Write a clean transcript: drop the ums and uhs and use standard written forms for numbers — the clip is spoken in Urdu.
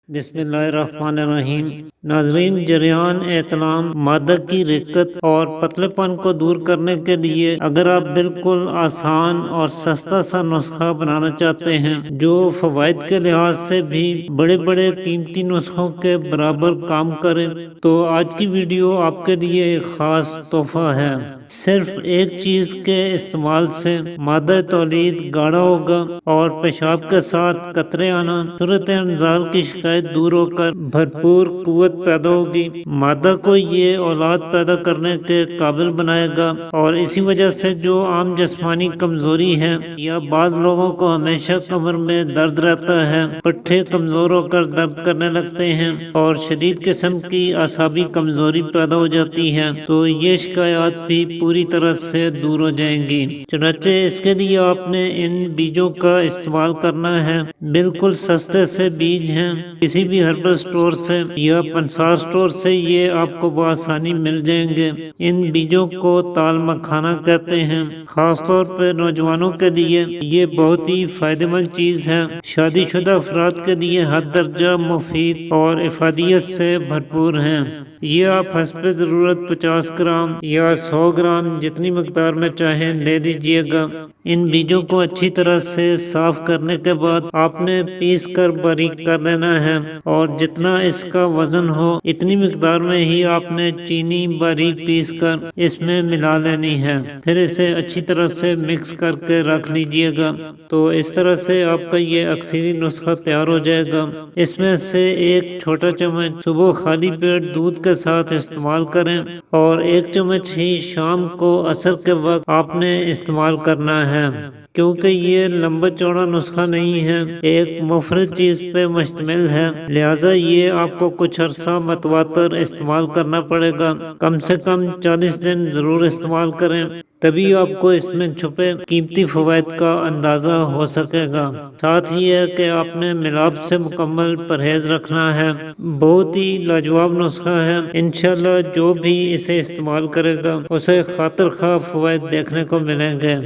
بسم اللہ الرحمن الرحیم۔ ناظرین، جریان احتلام، مادہ کی رقت اور پتلے پن کو دور کرنے کے لیے اگر آپ بالکل آسان اور سستا سا نسخہ بنانا چاہتے ہیں جو فوائد کے لحاظ سے بھی بڑے بڑے قیمتی نسخوں کے برابر کام کرے، تو آج کی ویڈیو آپ کے لیے ایک خاص تحفہ ہے۔ صرف ایک چیز کے استعمال سے مادہ تولید گاڑھا ہوگا اور پیشاب کے ساتھ قطرے آنا، صورت انزال کی شکایت دور ہو کر بھرپور قوت پیدا ہوگی۔ مادہ کو یہ اولاد پیدا کرنے کے قابل بنائے گا، اور اسی وجہ سے جو عام جسمانی کمزوری ہے یا بعض لوگوں کو ہمیشہ کمر میں درد رہتا ہے، پٹھے کمزور ہو کر درد کرنے لگتے ہیں اور شدید قسم کی اعصابی کمزوری پیدا ہو جاتی ہے، تو یہ شکایات بھی پوری طرح سے دور ہو جائیں گی۔ چنانچہ اس کے لیے آپ نے ان بیجوں کا استعمال کرنا ہے۔ بالکل سستے سے بیج ہیں، کسی بھی ہربل سٹور سے یا پنسار سٹور سے یہ آپ کو بآسانی مل جائیں گے۔ ان بیجوں کو تال مکھانا کہتے ہیں۔ خاص طور پر نوجوانوں کے لیے یہ بہت ہی فائدہ مند چیز ہے۔ شادی شدہ افراد کے لیے حد درجہ مفید اور افادیت سے بھرپور ہیں۔ یہ آپ حسب ضرورت 50 گرام یا 100 گرام جتنی مقدار میں چاہیں لے لیجئے گا۔ ان بیجوں کو اچھی طرح سے صاف کرنے کے بعد آپ نے پیس کر باریک کر لینا ہے، اور جتنا اس کا وزن ہو اتنی مقدار میں ہی آپ نے چینی باریک پیس کر اس میں ملا لینی ہے۔ پھر اسے اچھی طرح سے مکس کر کے رکھ لیجئے گا۔ تو اس طرح سے آپ کا یہ اکثری نسخہ تیار ہو جائے گا۔ اس میں سے ایک چھوٹا چمچ صبح خالی پیٹ دودھ کے ساتھ استعمال کریں، اور ایک چمچ ہی شام کو عصر کے وقت آپ نے استعمال کرنا ہے۔ کیونکہ یہ لمبا چوڑا نسخہ نہیں ہے، ایک مفرد چیز پہ مشتمل ہے، لہٰذا یہ آپ کو کچھ عرصہ متواتر استعمال کرنا پڑے گا۔ کم سے کم 40 دن ضرور استعمال کریں، تبھی آپ کو اس میں چھپے قیمتی فوائد کا اندازہ ہو سکے گا۔ ساتھ ہی ہے کہ آپ نے ملاپ سے مکمل پرہیز رکھنا ہے۔ بہت ہی لاجواب نسخہ ہے۔ انشاءاللہ جو بھی اسے استعمال کرے گا اسے خاطر خواہ فوائد دیکھنے کو ملیں گے۔